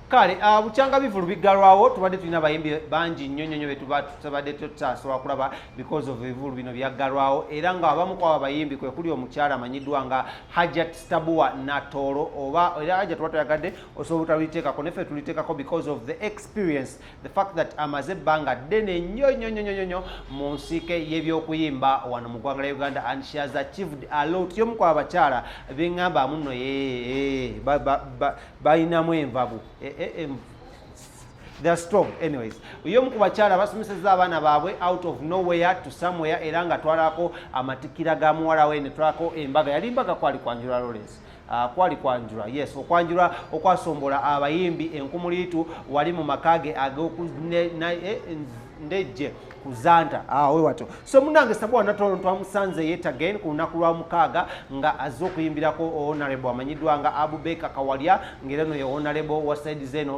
Kale bukyanga bivulu bigalwawo tubadde tulina bayimbi bangi nnyo betubadde tutasobola kulaba because of ebivulu bino byaggalwawo era nga abamu kwaba bayimbi kwe kuli omukyala amanyiddwa nga Hajat Starbou Natooro oba era Hajat tuba toyagadde osobola obutaliteekako neffe tuliteekako because of the experience, the fact that amaze ebbanga ddene nnyo mu nsiike y'ebyokuyimba wano mu ggwanga lya Uganda and she has achieved a lot. Yomu kwa abakyala bengamba muno bayinamu envabu they are strong. Anyways, yomu ku bakyala basomesezza abaana baabwe out of nowhere to somewhere era nga twalako amatikira ga muwala we ne twalako embaga yali mbaga kwali kwanjula Lawrence kwali kwanjula yes okwanjula okwasombola abayimbi enkumuliitu wali mu makage ndejje kuzanta we wato so munange Starbou Natooro twamusanze yet again ku lunaku lwa mukaaga nga azze okuyimbirako honorable amanyiddwa nga Abubeka Kawalya ngera no ye honorable wa side zeno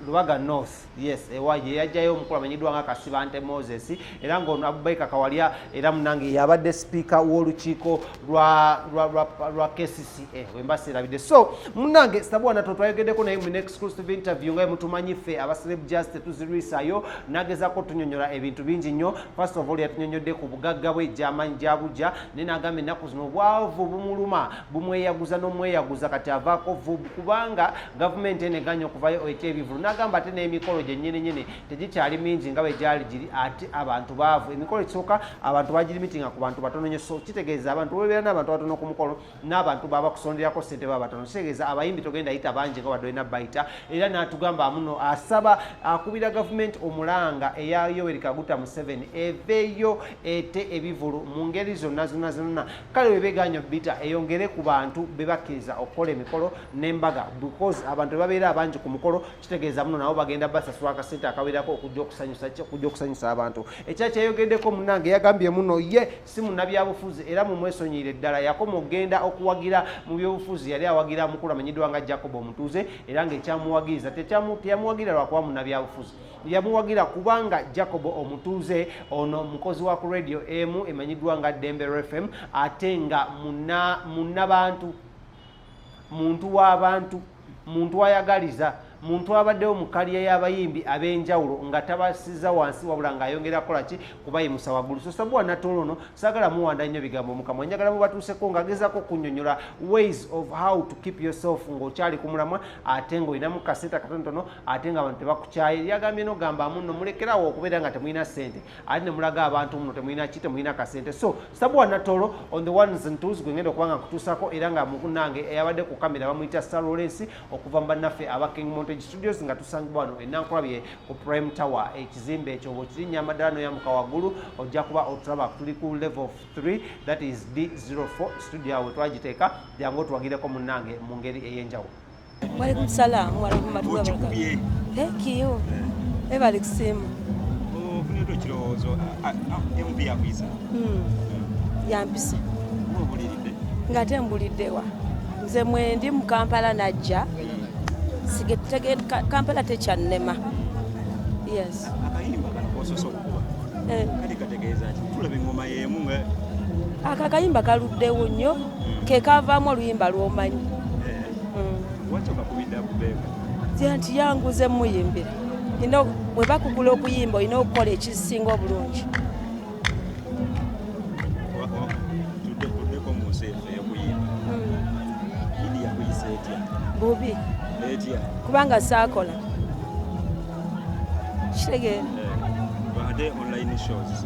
Lubaga North yes ewaje yajjayo omukulu amanyiddwa nga Kasibante Moses era ng'ono Abubeka Kawalya era munange yabadde speaker w'olukiiko lwa KCCA wembasirabidde so munange Starbou Natooro twayogeddeko naye mu exclusive interview nga mutumanyi ffe aba Celeb Jazz tetuzirwisaayo nagezaako tunyonyola ebintu bingi nnyo. First of all yatunyonyodde ku bugagga bwe gy'amaanyi gy'abujja naye n'agamba ennaku zino obwavu bumuluma bumweyaguza n'omweyaguza kati avaako vubu kubanga gavumenti eneganya okuvayo eky'ebivulu n'agamba ate n'emikolo gyennyini tegikyali mingi nga bwe gyali giri ate abantu baavu emikolo ekisooka abantu bagirimitinga ku bantu batono nnyo so kitegeeza abantu webeera n'abantu batono ku mukolo n'abantu baba kusonderako ssente baba batono kitegeeza abayimbi togenda yita bangi nga badde olina bayita era n'atugamba muno asaba akubira gavumenti Omulanga eya Yoweri Kaguta Museveni eveeyo ete ebivulu mu ngeri zonna kale webeganya bita eyongere ku bantu bebakkiriza okukola emikolo n'embaga because abantu babeera abangi ku mukolo kitegeeza muno nabo bagenda basasula akasente akawerako okujja okusanyusa abantu. Ekyakyayogedeko munange yagambye muno ye si munnabyabufuzi era mumwesonyiire ddala yakoma okgenda okuwagira mu byobufuzi yali awagira mukulu amanyiddwa nga Jacob Omutuuze era ng'ekyamuwagiriza teyamuwagira lwakuba munnabyabufuzi yamuwagira kubanga Jacob Omutuuze ono mukozi wa ku radio emu emanyiddwa nga Dembe FM ate nga munnabantu muntu w'abantu muntu ayagaliza muntu abaddewo mu kaliya y'abayimbi ab'enjawulo nga tabasiza wansi wabula ng'ayongera kukola ki kubayimusa waggulu. So Starbou Natooro ono saagala muwanda nnyo bigambo mukamwa njagala mubatuuseko ng'agezaako okunnyonnyola ways of how to keep yourself ng'okyali ku mulamwa ate ng'olinamu kasente katonotono ate nga abantu tebakukyaye. Yagambye n'ogamba muno mulekerawo okubeera nga temulina ssente ate ne mulaga abantu muno temulina kasente. So Starbou Natooro on the ones and twos gwe ngenda okuba nga nkutuusako era nga mukunange eyabadde ku kamera bamuyita Star Lawrence okuva mu bannaffe aba KingSmith Studios nga tusangibwa wano enankulabye ku Prime Tower ekizimbe ekyo bw'okirinnya amaddala n'oyamuka waggulu ojja kuba otulaba tuli ku level 3 that is D04 studio yawe twagiteeka jangu otuwagireko munnange mu ngeri ey'enjawulo. Walaikum salam warahmatullahi wabarakatuh. Kiyo ebali kusimu ofunyeto ekirowoozo embi yakuyisa yampise obuliridde ng'ate mbuliddewa nze mwendi mu Kampala najja Kampala tekyannema. Yes. Akayimba kano kososo okuba kali kategeeza ki tulaba engoma y'emu nga akakayimba kaluddewo nnyo ke kavaamu oluyimba lw'omanyi lwaki okakubidde Akubidde nti yanguze muyimbira bwe bakugula okuyimba olina okukola ekisinga obulungi. tuddeko mu nsi efe ey'okuyimba idi yakuyisa etya bubi etya kubanga saakola kitegeera bade online shows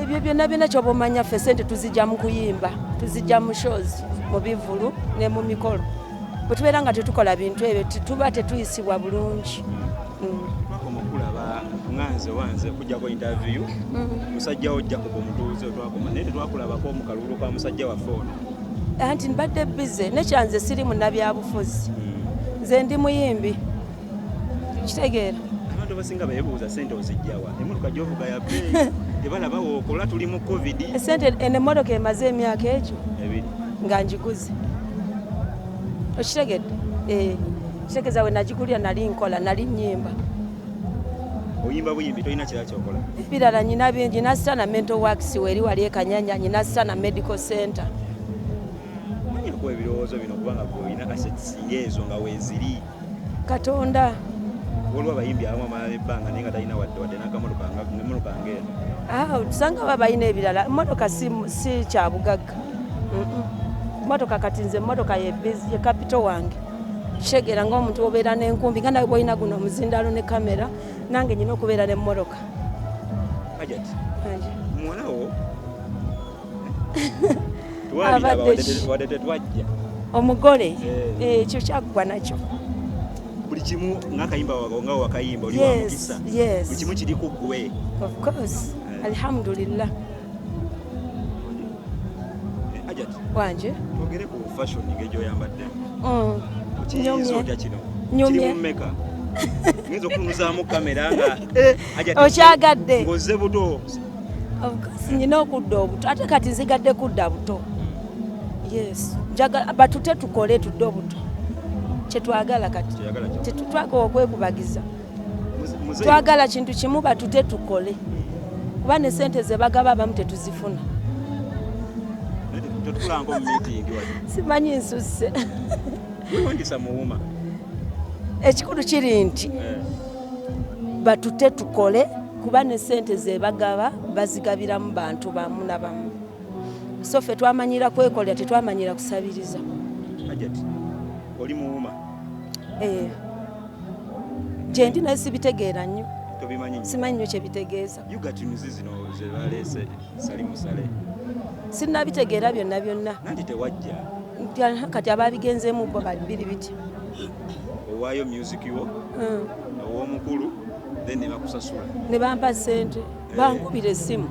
ebyo byonna kyoba omanya ffe sente tuzijja mu kuyimba tuzijja mu shows mu bivulu ne mu mikolo bwe tubeera nga tetukola bintu ebyo tuba tetuyisibwa bulungi. twakoma okulaba nganze wanze kujjako interview musajja wo Jacob Omutuuze twakoma naye tetwakulabako omukalulu kwa musajja waffe ono anti mbadde bize nekyanze siri munnabyabufuzi nze ndi muyimbi kitegeera. Abantu basinga beebuuza sente ozijjawa emmotoka gy'ovuga ya bbeeyi tebalaba wookola tuli mu covid esente emmotoka emaze emyaka egyo ebiri nga njiguze okitegedde kitegeeza we nagigulira nali nkola nali nnyimba oyimba buyimbi tolina kira kyokola ebirala nyina bingi nassa na mental works weri wali ekanyanya nyina ssa na medical center ebirowoozo bino kubanga gwolina assets ng'ezo nga weeziri Katonda waliwo abayimbi abamu amala ebbanga naye nga talina wadde n'akamotoka ng'eno tusanga babalina ebirala emmotoka si kyabugagga emmotoka kati nze emmotoka ye kapito wange kitegeera ng'omuntu obeera n'enkumbi nga nawe bwolina guno omuzindaalo ne kamera nange nyina okubeera n'emmotoka Hajati muwalawo wadde tetwajja omugole ekyo kyaggwa nakyo buli kimu ng'akayimba nga wakayimba oli wa mukisa buli kimu kiri ku ggwe of course alhamdulillah Hajati wanje twogere ku fashion ng'egyoyambadde nyumye otya kino kiri mu mmeka ngeza okunuzaamu kamera nga okyagadde ng'ozze buto nyina okudda obuto ate kati nzigadde kudda buto yes batute tukole tudde obuto kyetwagala kati tetutwagala okwekubagiza twagala kintu kimu batute tukole kuba ne sente ze bagaba abamu tetuzifuna simanyi nsusse ekikulu kiri nti batute tukole kuba ne sente ze bagaba bazigabiramu bantu bamu na bamu so ffe twamanyira kwekolera tetwamanyira kusabiriza oli muwuma gye ndi naye sibitegeera nnyo simanyi nnyo kyebitegeeza zino ze baleese sali musale sinnabitegeera byonna nanti tewajja kati ababigenzeemu bo biri biti owaayo music wo ow'omukulu then ne bakusasula ne bampa sente bankubira essimu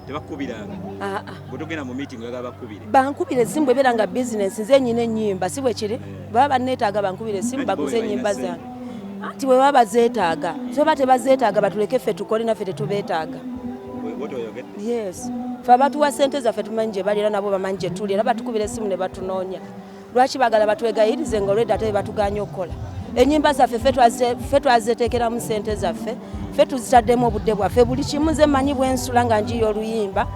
tebakubiranga bwetogenda mu meeting bagala bakubire bankubira essimu bwebeera nga bizinesi nze nyina ennyimba si bwe kiri baba banneetaaga bankubira essimu baguze ennyimba zange anti bwe baba bazeetaaga soba tebazeetaaga batuleke ffe tukole naffe tetubeetaaga yes ffe abatuwa sente zaffe tumanyi gye bali era nabo bamanyi gye tuli era batukubira essimu ne batunoonya lwaki bagala batwegayirize nga olwedda ate batuganya okukola ennyimba zaffe ffe twazeteekeramu sente zaffe ffe tuzitaddemu obudde bwaffe buli kimu nze manyi bwensula nga njiya oluyimba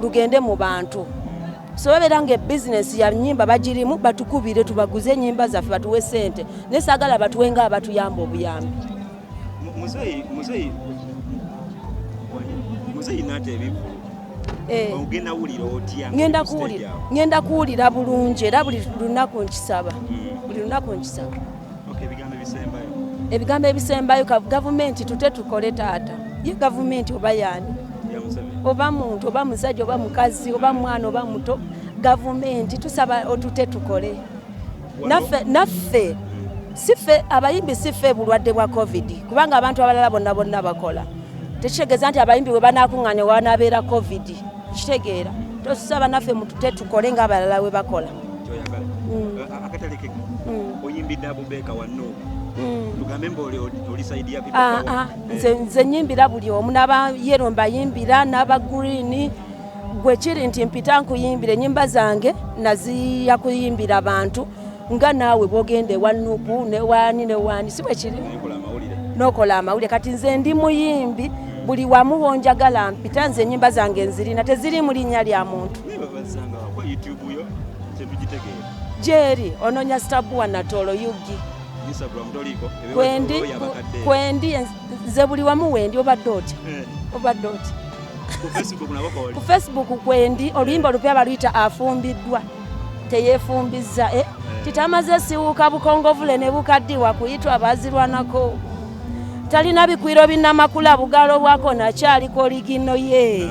lugende mu bantu so babeera nga ebizinesi ya nnyimba bagirimu batukubire tubaguze ennyimba zaffe batuwe sente naye saagala batuwe nga abatuyamba obuyambi muzeyi naate ebivulu ogenda wulira otya ngenda kuwulira bulungi era buli lunaku nkisaba ebigambo ebisembayo gavumenti tute tukole taata ye gavumenti oba yaani oba muntu oba musajja oba mukazi oba mwana oba muto gavumenti tusaba otute tukole naffe siffe abayimbi siffe bulwadde bwa covid kubanga abantu abalala bonna bakola tekitegeeza nti abayimbi bwe banaakuŋŋaanya wanabeera covid kitegeera tosaba naffe mutute tukole ng'abalala we bakola akatalekeka oyimbidde abubeeka wanno tugambe mba oli saidi ya nze nyimbira buli omu n'abayero mbayimbira n'abagurini gwe kiri nti mpita nkuyimbira ennyimba zange naziya kuyimbira abantu nga naawe bwogende wanuku newani si bwe kiri n'okola amawulire kati nze ndi muyimbi buli wamu wonjagala mpita nze ennyimba zange nzirina teziri mu linnya lya muntu gyeri ononya Starbou Natooro yugi kwendi nze buli wamu wendi obadde otya ku Facebook kwendi oluyimba olupya baluyita afumbiddwa teyeefumbiza titamaze siwuka bukongovule ne bukaddiwa kuyitwa bazirwanako talina bikwiro binnamakula bugalo bwako nakyaliko ligino ye